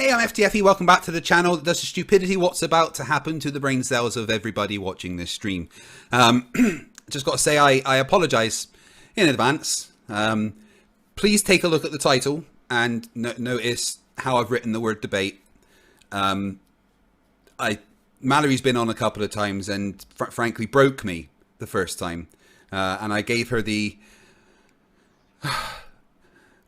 Hey, I'm FTFE. Welcome back to the channel that does the stupidity what's about to happen to the brain cells of everybody watching this stream. Just got to say I apologize in advance. Please take a look at the title and notice how I've written the word debate. Mallory's been on a couple of times and frankly broke me the first time. And I gave her the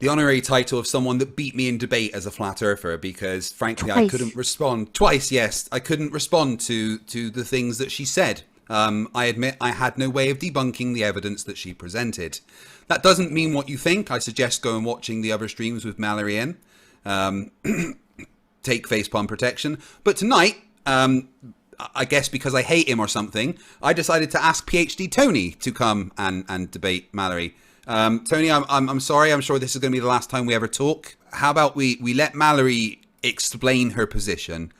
honorary title of someone that beat me in debate as a flat earther because frankly I couldn't respond twice. Yes, I couldn't respond to the things that she said. I admit I had no way of debunking the evidence that she presented. That doesn't mean what you think. I suggest go and watching the other streams with Mallory in. Take facepalm protection. But tonight, I guess because I hate him or something, I decided to ask PhD Tony to come and debate Mallory. Tony, I'm sorry. I'm sure this is going to be the last time we ever talk. How about we let Mallory explain her position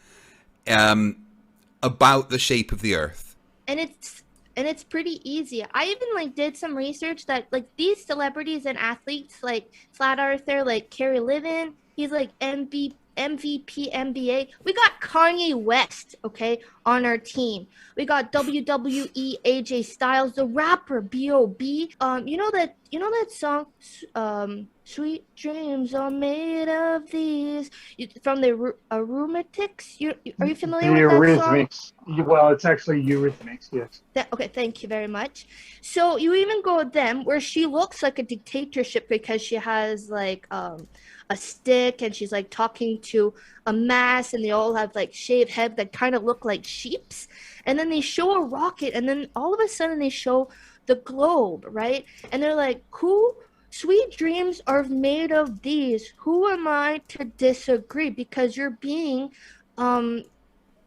about the shape of the Earth? And it's pretty easy. I even did some research that these celebrities and athletes like flat earther, like Carrie Livin, he's like MVP NBA. We got Kanye West, okay, on our team. We got WWE AJ Styles, the rapper B.O.B. You know that song, Sweet Dreams Are Made of These, from the Aromatics? Are you familiar with that song? Well, it's actually Eurythmics, yes. Okay, thank you very much. So you even go with them where she looks like a dictatorship because she has a stick and she's talking to a mass and they all have shaved heads that kind of look like sheeps, and then they show a rocket and then all of a sudden they show the globe, right? And they're like, who sweet dreams are made of these? Who am I to disagree? Because you're being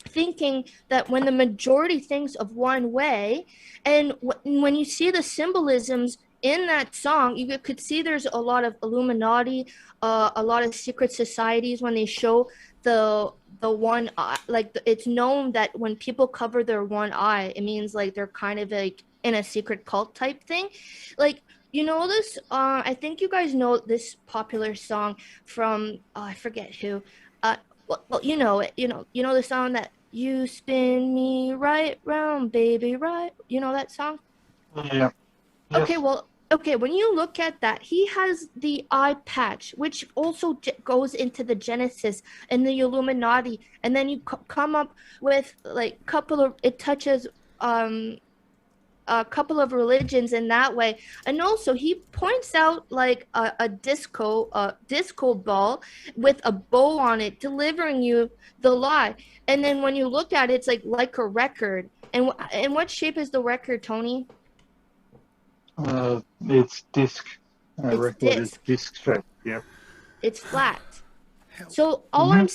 thinking that when the majority thinks of one way, and when you see the symbolisms in that song, you could see there's a lot of Illuminati, a lot of secret societies when they show the one eye. It's known that when people cover their one eye, it means they're kind of in a secret cult type thing. You know this, I think you guys know this popular song from, I forget who. Well, you know it. You know the song that you spin me right round, baby, right? You know that song? Yeah. Yes. Okay, when you look at that, he has the eye patch, which also goes into the Genesis and the Illuminati, and then you come up with it touches a couple of religions in that way. And also he points out a disco ball with a bow on it, delivering you the lie. And then when you look at it, it's like a record. And what shape is the record, Tony? It's disc. It's disc. Disc shape. Yeah. It's flat. So all I'm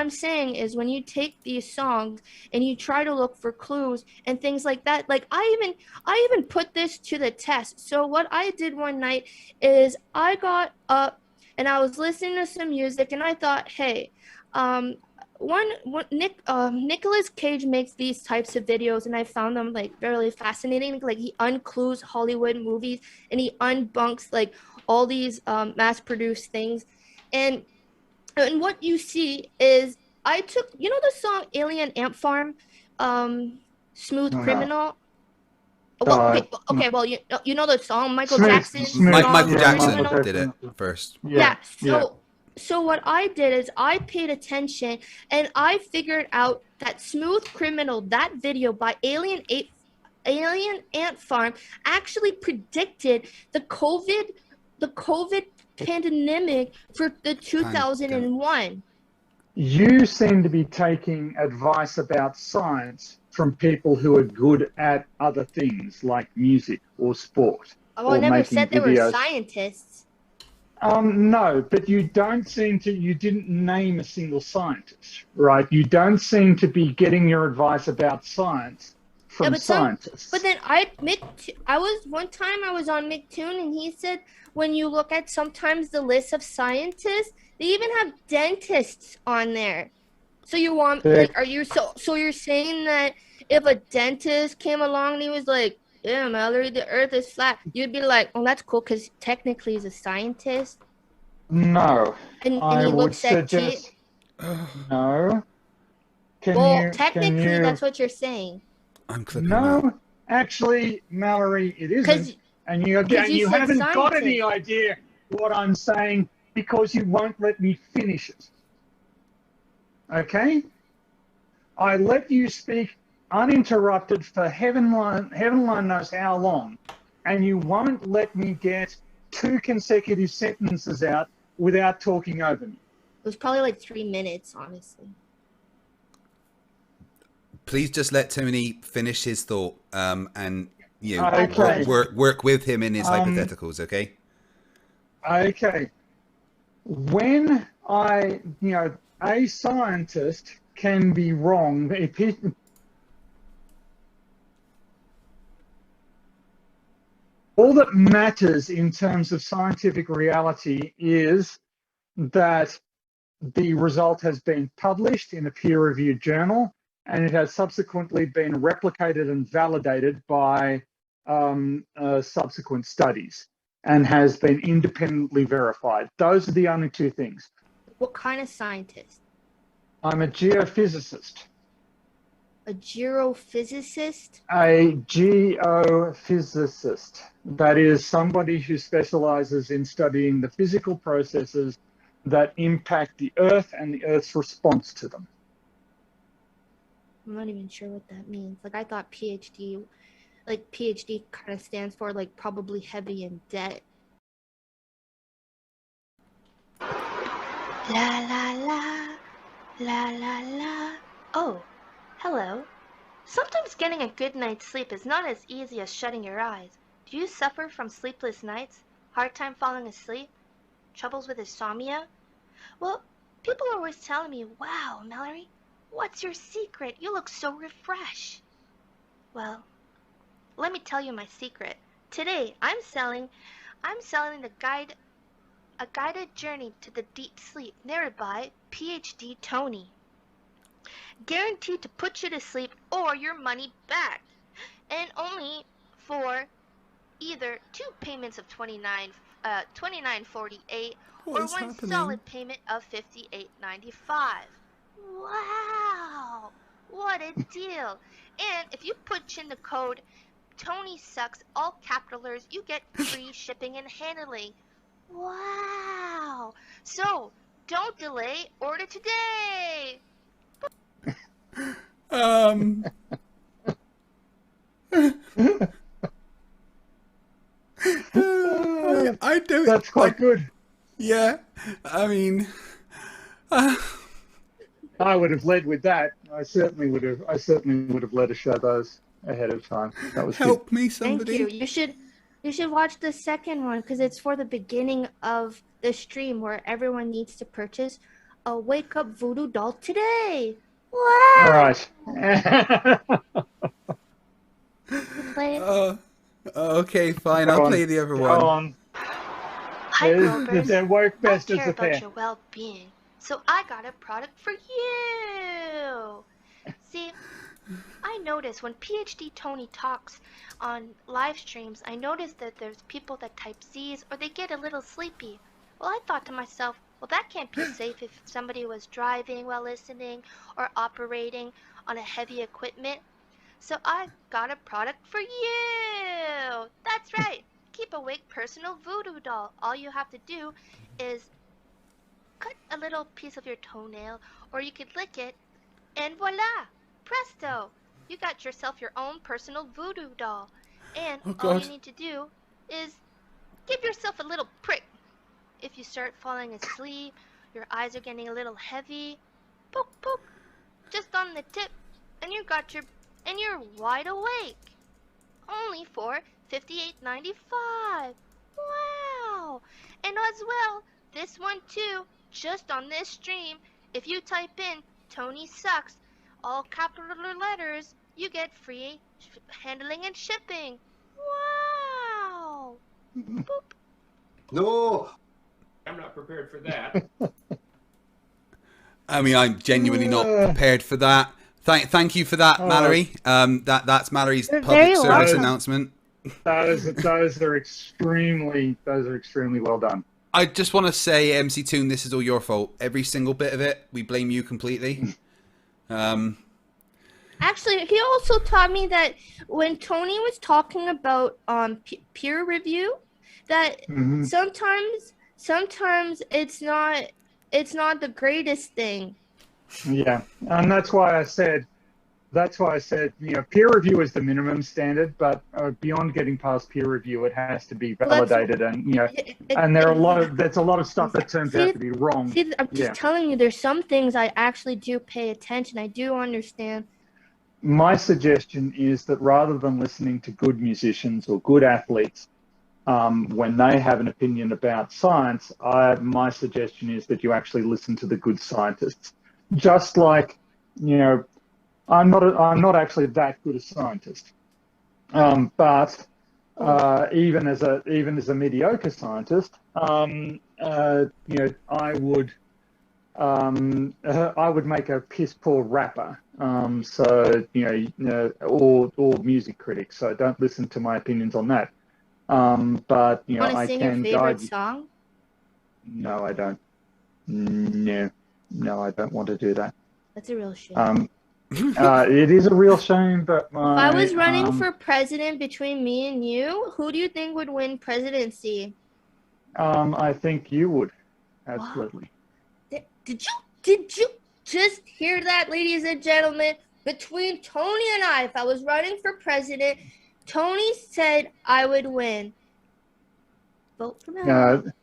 saying is when you take these songs and you try to look for clues and things like that, I even put this to the test. So what I did one night is I got up and I was listening to some music and I thought, hey, Nicolas Cage makes these types of videos and I found them really fascinating. He unclues Hollywood movies and he unbunks all these mass-produced things. And what you see is I took, the song Alien Ant Farm, Smooth Criminal. Okay, well, you know the song, Michael Jackson. Michael Jackson did it first. Yeah. So what I did is I paid attention and I figured out that Smooth Criminal, that video by Alien Ant Farm, actually predicted the COVID pandemic for the 2001. You seem to be taking advice about science from people who are good at other things like music or sport. Oh, I never said they were scientists. No, but you didn't name a single scientist, right? You don't seem to be getting your advice about science from scientists. But then I was on McToon and he said when you look at sometimes the list of scientists, they even have dentists on there. So you want so you're saying that if a dentist came along and he was like, yeah, Mallory, the Earth is flat, you'd be like, oh, that's cool because technically he's a scientist. No. And I he would looks at suggest no. Well, technically, that's what you're saying. I'm clipping that. No, actually, Mallory, it isn't. And you haven't got any idea what I'm saying because you won't let me finish it. Okay? I let you speak uninterrupted for heaven alone knows how long, and you won't let me get 2 consecutive sentences out without talking over me. It was probably like 3 minutes, honestly. Please just let Tony finish his thought, and okay. work with him in his hypotheticals. Okay. Okay. When a scientist can be wrong. All that matters in terms of scientific reality is that the result has been published in a peer-reviewed journal, and it has subsequently been replicated and validated by subsequent studies and has been independently verified. Those are the only 2 things. What kind of scientist? I'm a geophysicist. A geophysicist? A geophysicist. That is somebody who specializes in studying the physical processes that impact the Earth and the Earth's response to them. I'm not even sure what that means. Like, I thought PhD kind of stands for, like, probably heavy in debt. La la la, la la la. Oh, hello. Sometimes getting a good night's sleep is not as easy as shutting your eyes. Do you suffer from sleepless nights? Hard time falling asleep? Troubles with insomnia? Well, people are always telling me, wow, Mallory, what's your secret? You look so refreshed. Well, let me tell you my secret. Today, I'm selling a guided journey to the deep sleep, narrated by PhD Tony. Guaranteed to put you to sleep or your money back, and only for either 2 payments of $29.48 or one solid payment of $58.95. Wow, what a deal! And if you put in the code Tony Sucks, all capital letters, you get free shipping and handling. Wow! So, don't delay, order today! I don't. That's quite good. Yeah, I mean, I would have led with that. I certainly would have led a show those ahead of time. That was help good. me, somebody. Thank you. You should watch the second one because it's for the beginning of the stream where everyone needs to purchase a Wake Up Voodoo doll today. Wow! All right. Play it. Okay, fine. I'll play the other one. Go on. Hi, Gropers. They're work best I as care a about pair. your well-being, so I got a product for you. See, I notice when PhD Tony talks on live streams, I notice that there's people that type Z's or they get a little sleepy. Well, I thought to myself, well, that can't be safe if somebody was driving while listening or operating on a heavy equipment. So I got a product for you. That's right. Keep awake personal voodoo doll. All you have to do is cut a little piece of your toenail, or you could lick it, and voila, presto, you got yourself your own personal voodoo doll. And all you need to do is give yourself a little prick. If you start falling asleep, your eyes are getting a little heavy, poke, poke, just on the tip, and you're wide awake. Only for $58.95. Wow! And as well, this one too, just on this stream, if you type in Tony Sucks, all capital letters, you get free handling and shipping. Wow! Boop. No! I'm not prepared for that. I mean, I'm genuinely not prepared for that. Thank you for that, Mallory. That's Mallory's public service announcement. Those are extremely well done. I just want to say, MC Toon, this is all your fault. Every single bit of it, we blame you completely. Actually, he also taught me that when Tony was talking about peer review, that sometimes it's not the greatest thing. Yeah, and that's why I said, peer review is the minimum standard, but beyond getting past peer review, it has to be validated, and and there's a lot of stuff that turns out to be wrong. See, I'm just telling you, there's some things I actually do pay attention. I do understand. My suggestion is that rather than listening to good musicians or good athletes when they have an opinion about science, my suggestion is that you actually listen to the good scientists. Just like, I'm not actually that good a scientist, but even as a mediocre scientist, I would make a piss poor rapper. Or music critics. So don't listen to my opinions on that. But I sing can your favorite guide. song? No, I don't. No, I don't want to do that. That's a real shame. It is a real shame, but if I was running for president between me and you, who do you think would win presidency? I think you would. Absolutely. Wow. Did you just hear that, ladies and gentlemen? Between Tony and I, if I was running for president, Tony said I would win. Vote for Mallory.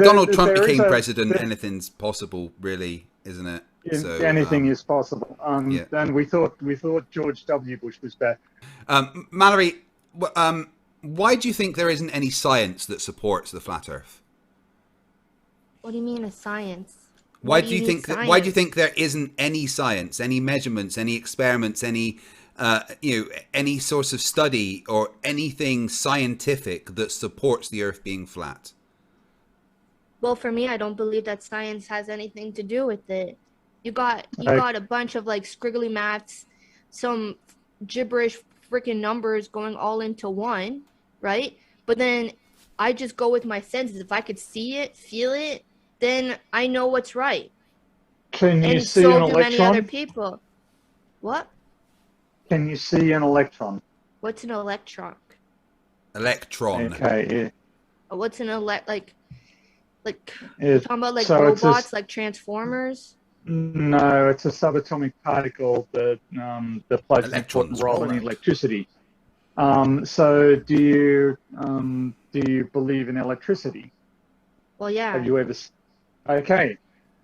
Donald Trump became president. Anything's possible, really, isn't it? So, anything is possible. And we thought George W. Bush was bad. Mallory, why do you think there isn't any science that supports the flat Earth? What do you mean a science? Why do you think there isn't any science, any measurements, any experiments, any any source of study or anything scientific that supports the Earth being flat? Well, for me, I don't believe that science has anything to do with it. You got a bunch of like scriggly maths, some gibberish freaking numbers going all into one, right? But then I just go with my senses. If I could see it, feel it, then I know what's right. Can you see an electron? And so do many other people. What? Can you see an electron? What's an electron? Electron. Okay. Yeah. What's an like you're talking about like robots, like transformers? No, it's a subatomic particle that plays an important role in electricity. So do you believe in electricity? Well, yeah. Have you ever? Okay.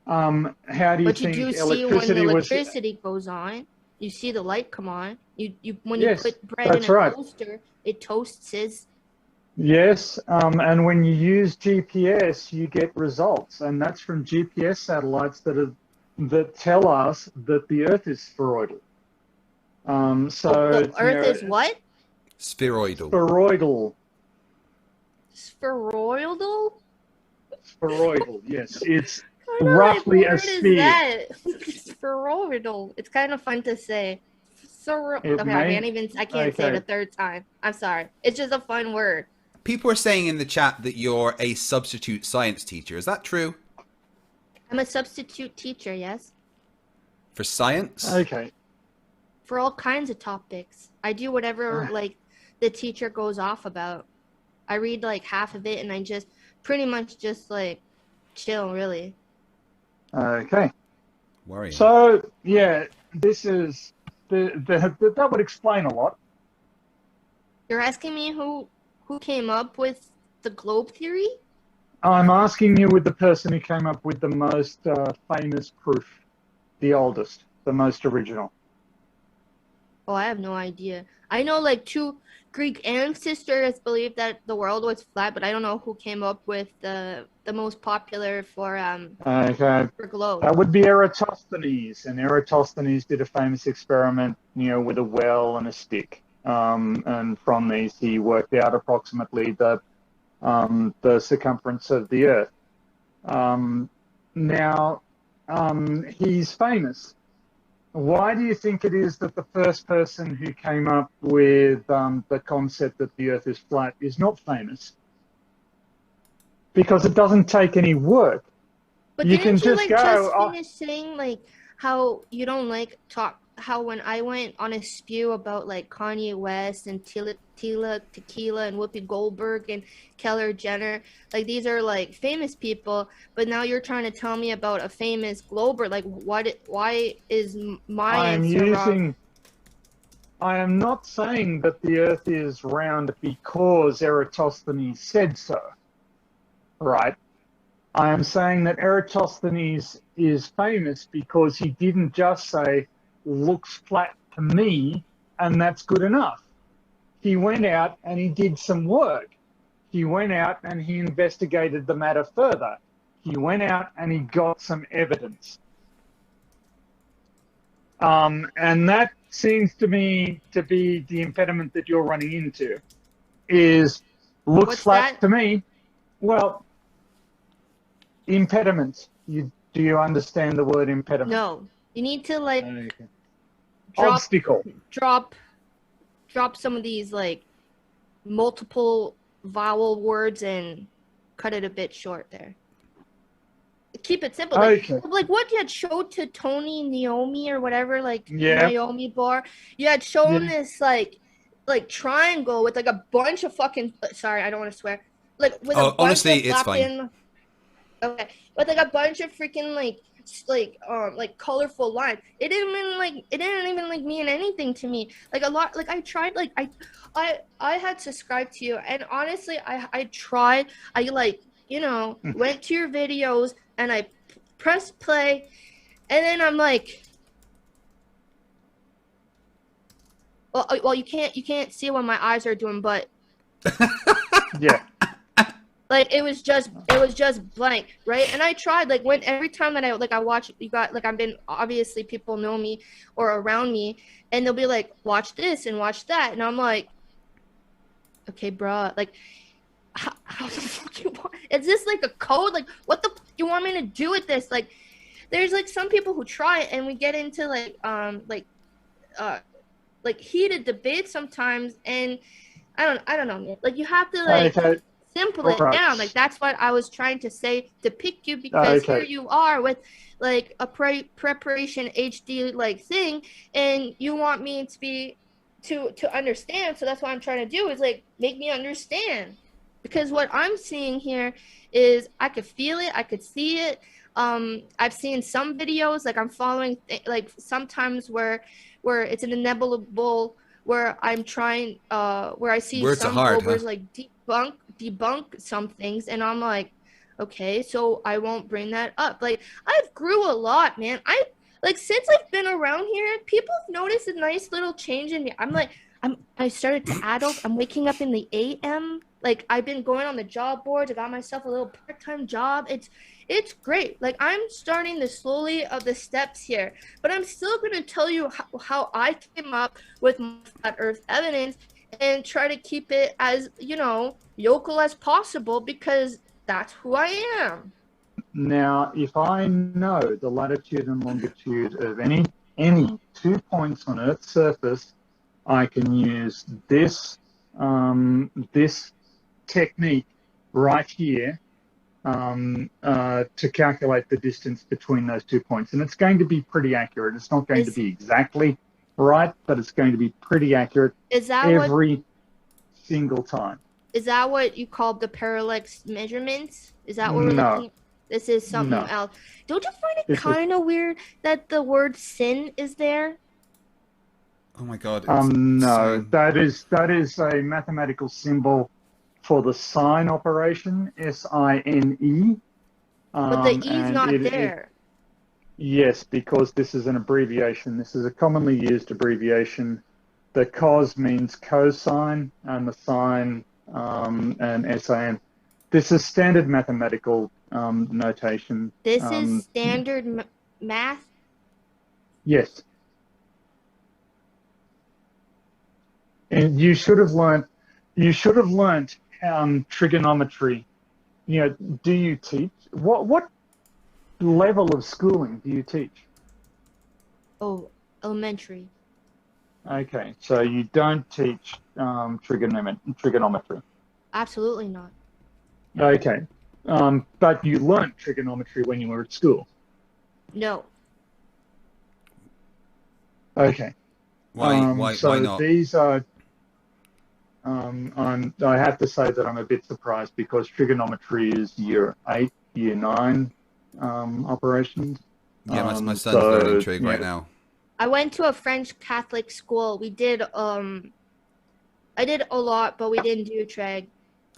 How do you think electricity was? But you do see when the electricity goes on. You see the light come on. When you put bread in a toaster, it toasts. Yes, and when you use GPS, you get results, and that's from GPS satellites that tell us that the Earth is spheroidal. The Earth is what? Spheroidal. Spheroidal. Spheroidal? Spheroidal. Yes, it's roughly a sphere. Spheroidal. It's kind of fun to say. I can't say it a third time. I'm sorry. It's just a fun word. People are saying in the chat that you're a substitute science teacher. Is that true? I'm a substitute teacher, yes. For science? Okay. For all kinds of topics. I do whatever like the teacher goes off about. I read like half of it and I just pretty much just like chill, really. Okay. Worrying. So yeah, this is that would explain a lot. You're asking me who came up with the globe theory? I'm asking you with the person who came up with the most famous proof, the oldest, the most original. Oh, I have no idea. I know like two Greek ancestors believe that the world was flat, but I don't know who came up with the most popular for globe. That would be Eratosthenes, and Eratosthenes did a famous experiment, with a well and a stick. And from these, he worked out approximately the circumference of the Earth. He's famous. Why do you think it is that the first person who came up with the concept that the Earth is flat is not famous? because it doesn't take any work. But You didn't can you just like go, just "Oh, finish saying like how you don't like talk how when I went on a spew about like Kanye West and Tequila and Whoopi Goldberg and Keller Jenner, like these are like famous people, but now you're trying to tell me about a famous glober. Like why is my I am answer wrong? using, I am not saying that the Earth is round because Eratosthenes said so, right? I am saying that Eratosthenes is famous because he didn't just say, looks flat to me, and that's good enough. He went out and he did some work. He went out and he investigated the matter further. He went out and he got some evidence. And that seems to me to be the impediment that you're running into, is looks What's flat that? to me. Well, impediment. Do you understand the word impediment? No. You need to like Okay. drop Obstacle. drop some of these like multiple vowel words and cut it a bit short there. Keep it simple. Okay. Like what you had showed to Tony Naomi or whatever, like Yeah. Naomi Bar. You had shown Yeah. this like triangle with like a bunch of fucking sorry, I don't want to swear. Like with a bunch honestly, of it's fine. fucking okay. With like a bunch of freaking like colorful lines. It didn't even like mean anything to me. Like a lot like I tried like I had subscribed to you and honestly I tried I like you know went to your videos and I pressed play and then I'm like well you can't see what my eyes are doing but Yeah. like it was just blank, right? And I tried like when every time that I watch you got like I've been obviously people know me or around me and they'll be like watch this and watch that and I'm like okay bruh like how the fuck you want is this like a code like what the fuck you want me to do with this like there's like some people who try it and we get into like heated debates sometimes and I don't know man. Like you have to like Okay. simple All it right. down. Like that's what I was trying to say to pick you because Okay. here you are with like a preparation HD like thing, and you want me to be to understand. So that's what I'm trying to do is like make me understand. Because what I'm seeing here is I could feel it, I could see it. I've seen some videos like I'm following like sometimes where it's an inevitable where I'm trying where I see Words are some hard, Globers huh? like debunk some things and I'm like okay so I won't bring that up like I've grew a lot man I like since I've been around here people have noticed a nice little change in me I'm like I started to adult I'm waking up in the AM like I've been going on the job boards I got myself a little part-time job it's great like I'm starting to slowly of the steps here but I'm still going to tell you how I came up with my flat earth evidence and try to keep it as you know yokel as possible because that's who I am. Now, if I know the latitude and longitude of any 2 points on Earth's surface, I can use this this technique right here to calculate the distance between those 2 points, and it's going to be pretty accurate. It's not going to be exactly right, but it's going to be pretty accurate every single time. Is that what you call the parallax measurements? Is that what we're No. looking at? This is something else. Don't you find it kind of weird that the word sin is there? Oh my god. No, that is a mathematical symbol for the sine operation, SINE. But the E's not there. Yes, because this is an abbreviation. This is a commonly used abbreviation. The cos means cosine, and the sine and SIN. This is standard mathematical notation. This is standard math? Yes. And you should have learned trigonometry. You know, do you teach? What level of schooling do you teach? Oh, elementary. Okay, so you don't teach trigonometry. Absolutely not. Okay, But you learnt trigonometry when you were at school. No. Okay. Why not? These are. I have to say that I'm a bit surprised because trigonometry is year 8, year 9 operations. Yeah, my son's learning trig right now. I went to a French Catholic school. We did I did a lot, but we didn't do trig.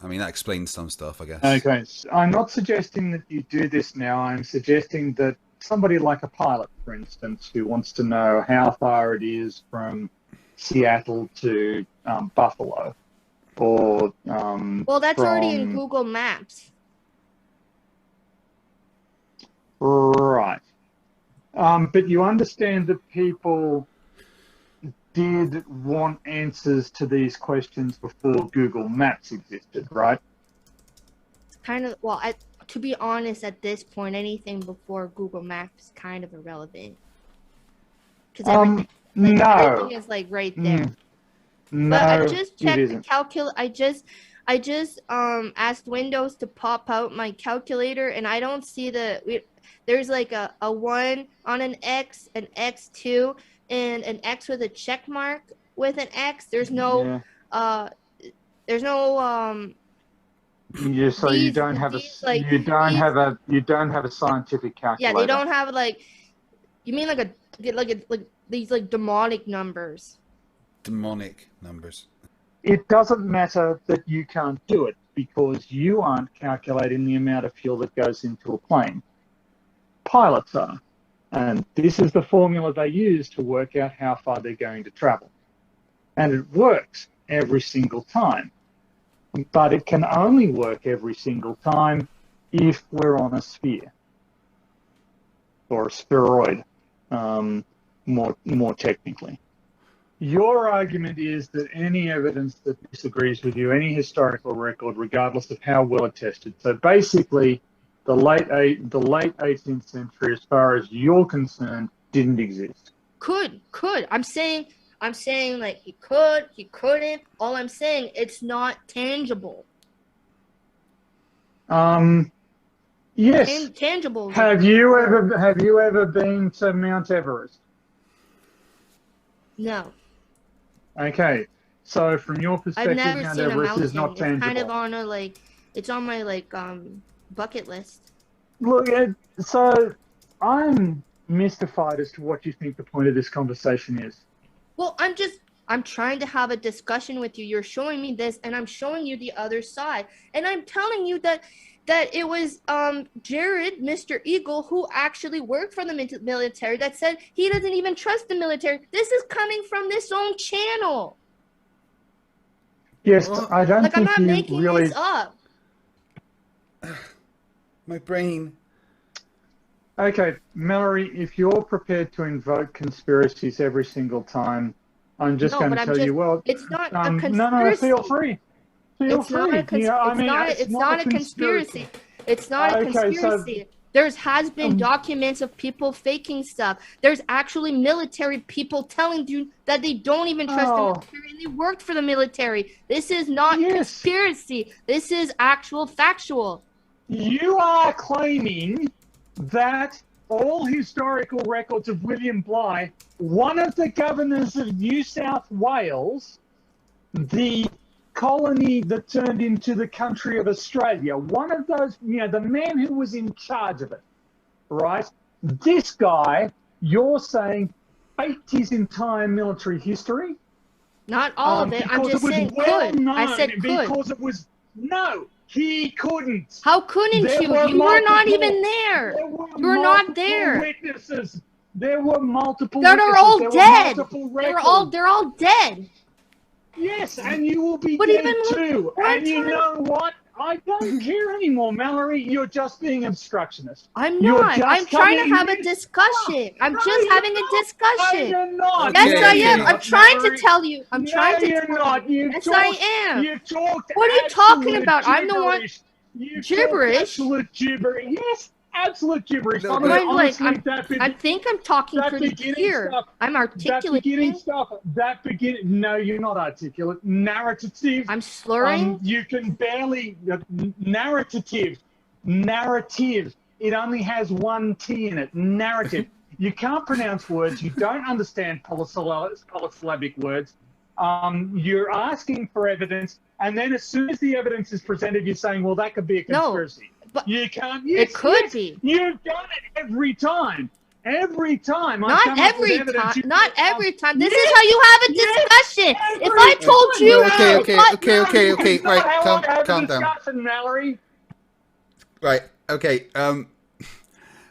I mean, that explains some stuff, I guess. Okay, so I'm not suggesting that you do this now. I'm suggesting that somebody like a pilot, for instance, who wants to know how far it is from Seattle to Buffalo, or well, that's already in Google Maps. Right. But you understand that people did want answers to these questions before Google Maps existed, right? Kind of, well, to be honest, at this point, anything before Google Maps is kind of irrelevant. Because everything is like right there. No, but I just checked the calculator. I just asked Windows to pop out my calculator, and I don't see there's like a 1 on an X, an X2, and an X with a check mark with an X. There's no there's no Yeah, so you don't have a scientific calculator. Yeah, they don't have like, you mean like these like demonic numbers. Demonic numbers. It doesn't matter that you can't do it because you aren't calculating the amount of fuel that goes into a plane. Pilots are. And this is the formula they use to work out how far they're going to travel. And it works every single time. But it can only work every single time if we're on a sphere. Or a spheroid, more technically. Your argument is that any evidence that disagrees with you, any historical record, regardless of how well attested. So basically, the late 18th century, as far as you're concerned, didn't exist. Could. I'm saying like he could, he couldn't. All I'm saying, it's not tangible. Yes. Tangible. Have you ever been to Mount Everest? No. Okay. So from your perspective, I've never Mount seen Everest a mountain. is not tangible. It's kind of on a it's on my bucket list. Look, so I'm mystified as to what you think the point of this conversation is. Well, I'm trying to have a discussion with you. You're showing me this, and I'm showing you the other side. And I'm telling you that it was Jared, Mr. Eagle, who actually worked for the military, that said he doesn't even trust the military. This is coming from this own channel. Yes, I don't think I'm not you making really... this up. My brain. Okay, Mallory, if you're prepared to invoke conspiracies every single time, I'm just going to tell you, well, it's not a conspiracy. No, feel free. Feel free. It's not a conspiracy. It's not a conspiracy. There has been documents of people faking stuff. There's actually military people telling you that they don't even trust the military and they worked for the military. This is not conspiracy. This is actual factual. You are claiming that all historical records of William Bligh, one of the governors of New South Wales, the colony that turned into the country of Australia, one of those, the man who was in charge of it, right? This guy, you're saying, faked his entire military history? Not all of it. I'm just saying could. I said could. Because it was, no, he couldn't. How couldn't you? You were not even there. You were not there. Witnesses. There were multiple witnesses. They're all dead. They're all dead. Yes, and you will be dead too. And you know what? I don't care anymore, Mallory. You're just being obstructionist. I'm not. I'm trying to have a discussion. I'm just having a discussion. You're not. Yes, I am. I'm trying to tell you. I'm trying to tell you. Yes, I am. You talked. What are you talking about? I'm the one. Gibberish. Absolute gibberish. Yes. Absolute gibberish. No, I think I'm talking pretty clear. I'm articulating. No, you're not articulate. Narrative. I'm slurring. You can barely narrative. Narrative. It only has one T in it. Narrative. You can't pronounce words. You don't understand polysyllabic words. You're asking for evidence, and then as soon as the evidence is presented, you're saying, well, that could be a conspiracy. No, but you can't. it could be. You've done it every time. Every time. Not every time. Not every time. This is how you have a discussion. If I told you. Okay. Right, calm down. Mallory. Right. Okay.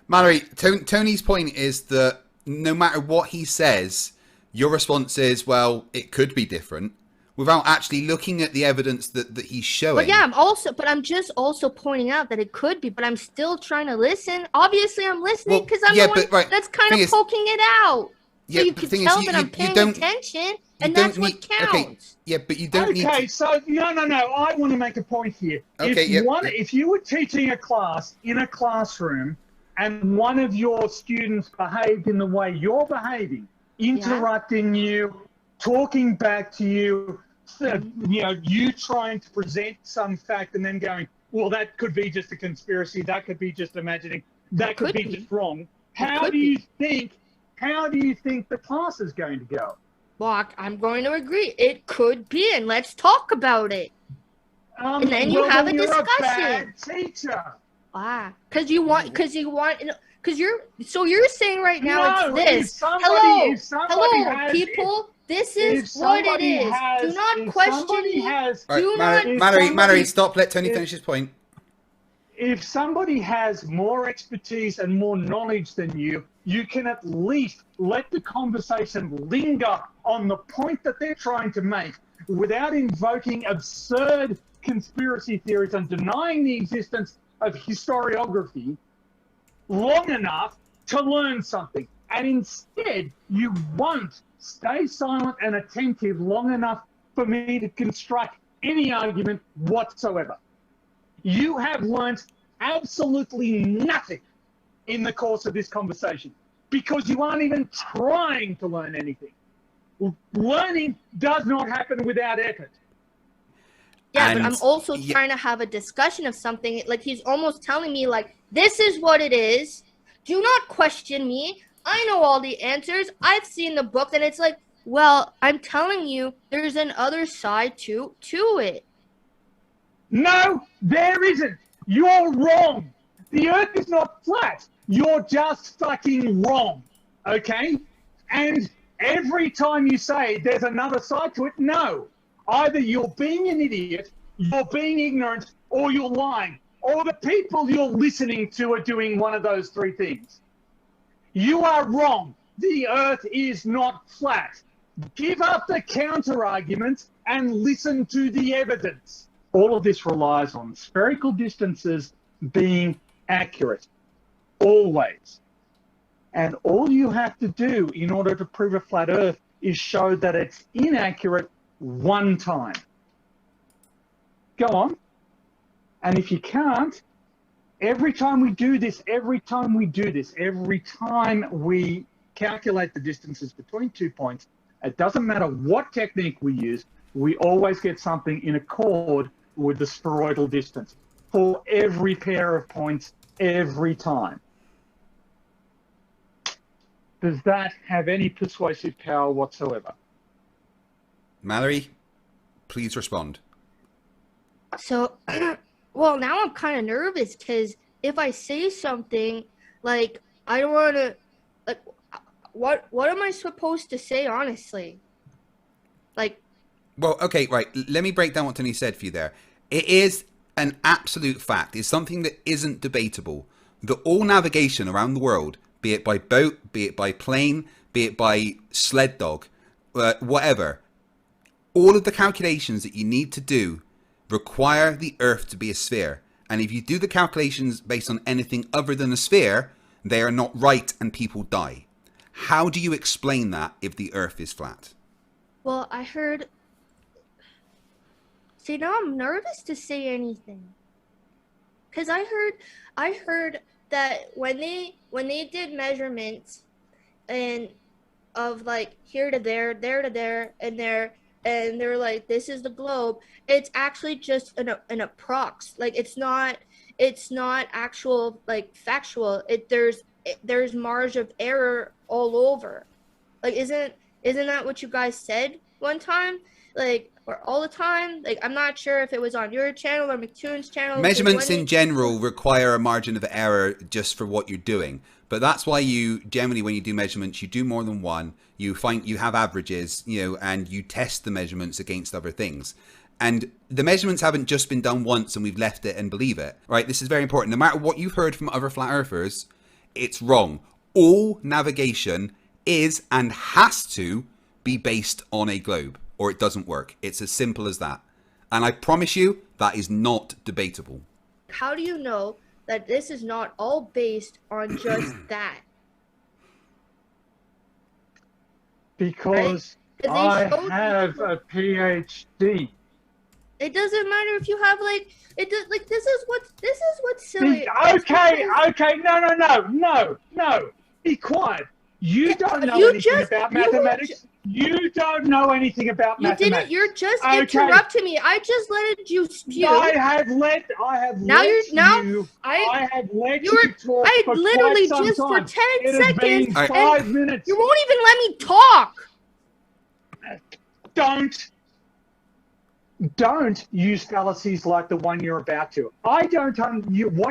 Mallory, Tony's point is that no matter what he says, your response is, well, it could be different, without actually looking at the evidence that he's showing. But yeah, I'm just also pointing out that it could be, but I'm still trying to listen. Obviously, I'm listening because I'm the one that's kind of poking it out. Yeah, so you can tell that I'm paying attention, and that's what counts. Okay, yeah, but you don't need to... Okay, so, no, I want to make a point here. Okay, if you were teaching a class in a classroom, and one of your students behaved in the way you're behaving, interrupting you, talking back to you, you trying to present some fact and then going, well, that could be just a conspiracy, that could be just imagining, that could be just wrong. How do you think the class is going to go? Well, I'm going to agree. It could be, and let's talk about it. And then you have a discussion. You're a bad teacher. Because you're saying right now it's this. Hello, people. This is what it is. Do not question me. Mallory, stop. Let Tony finish his point. If somebody has more expertise and more knowledge than you, you can at least let the conversation linger on the point that they're trying to make without invoking absurd conspiracy theories and denying the existence of historiography long enough to learn something. And instead, you won't stay silent and attentive long enough for me to construct any argument whatsoever. You have learnt absolutely nothing in the course of this conversation because you aren't even trying to learn anything. Learning does not happen without effort. Yeah, but I'm also trying to have a discussion of something. Like, he's almost telling me, like, this is what it is. Do not question me. I know all the answers. I've seen the book. And it's like, well, I'm telling you, there's an other side to it. No, there isn't. You're wrong. The earth is not flat. You're just fucking wrong. Okay? And every time you say there's another side to it, no. Either you're being an idiot, you're being ignorant, or you're lying. Or the people you're listening to are doing one of those three things. You are wrong. The earth is not flat. Give up the counter-arguments and listen to the evidence. All of this relies on spherical distances being accurate, always. And all you have to do in order to prove a flat earth is show that it's inaccurate one time. Go on. And if you can't, every time we calculate the distances between 2 points, it doesn't matter what technique we use, we always get something in accord with the spheroidal distance for every pair of points every time. Does that have any persuasive power whatsoever? Mallory, please respond. So, well, now I'm kind of nervous because if I say something, like, I don't want to, like, what am I supposed to say, honestly? Like... Well, okay, right. Let me break down what Tony said for you there. It is an absolute fact. It's something that isn't debatable. That all navigation around the world, be it by boat, be it by plane, be it by sled dog, whatever, all of the calculations that you need to do require the Earth to be a sphere. And if you do the calculations based on anything other than a sphere, they are not right and people die. How do you explain that if the Earth is flat? Well, I heard... See, now I'm nervous to say anything. Because I heard that when they did measurements and of like here to there and there, and they're like, this is the globe, it's actually just an approx. Like, it's not it's not actual like factual. There's margin of error all over. Like isn't that what you guys said one time? Like or all the time? Like I'm not sure if it was on your channel or McToon's channel. Measurements in general require a margin of error just for what you're doing. But that's why you generally, when you do measurements, you do more than one. You have averages, and you test the measurements against other things. And the measurements haven't just been done once and we've left it and believe it, right? This is very important. No matter what you've heard from other flat earthers, it's wrong. All navigation is and has to be based on a globe, or it doesn't work. It's as simple as that. And I promise you, that is not debatable. How do you know that this is not all based on just that? Because I have a PhD. It doesn't matter if you have this is what's silly. Okay, no. Be quiet. You don't know anything about mathematics. You don't know anything about mathematics. You're just interrupting me. I just let you spew. I have let you talk for literally quite some just time. for 10 It has seconds. been 5 minutes. You won't even let me talk. Don't use fallacies like the one you're about to. What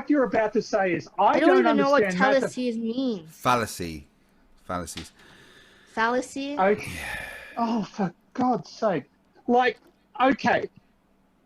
you're about to say is I don't even know what understand fallacies mean. Fallacies. Fallacy? Okay. Oh, for God's sake. Okay,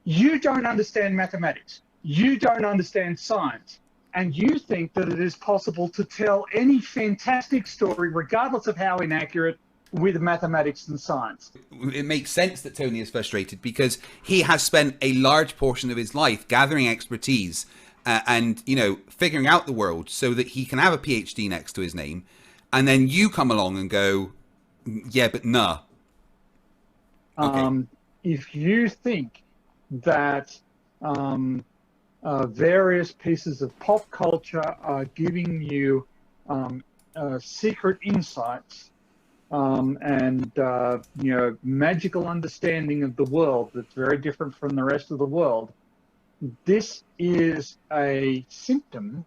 you don't understand mathematics. You don't understand science. And you think that it is possible to tell any fantastic story, regardless of how inaccurate, with mathematics and science. It makes sense that Tony is frustrated because he has spent a large portion of his life gathering expertise and figuring out the world so that he can have a PhD next to his name. And then you come along and go, yeah, but nah. Okay. If you think that various pieces of pop culture are giving you secret insights and magical understanding of the world that's very different from the rest of the world, this is a symptom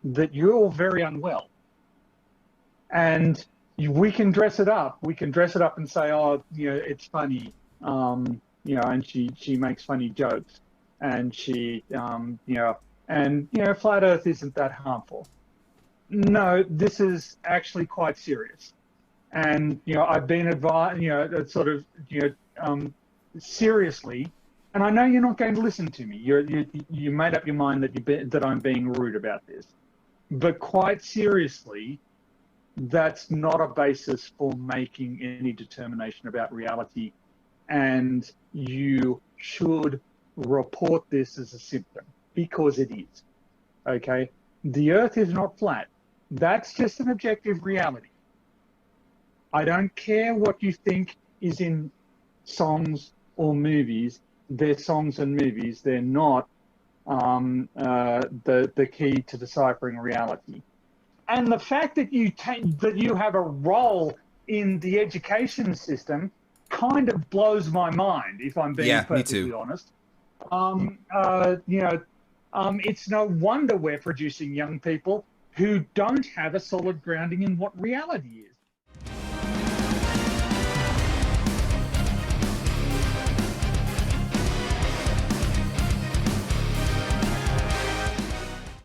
that you're very unwell. And we can dress it up. We can dress it up and say, oh, it's funny, and she makes funny jokes, and she, flat Earth isn't that harmful. No, this is actually quite serious. And, I've been advised, seriously, and I know you're not going to listen to me. You made up your mind that I'm being rude about this. But quite seriously, that's not a basis for making any determination about reality. And you should report this as a symptom, because it is. Okay? The Earth is not flat. That's just an objective reality. I don't care what you think is in songs or movies. They're songs and movies. They're not the key to deciphering reality. And the fact that you have a role in the education system kind of blows my mind, if I'm being perfectly honest. It's no wonder we're producing young people who don't have a solid grounding in what reality is.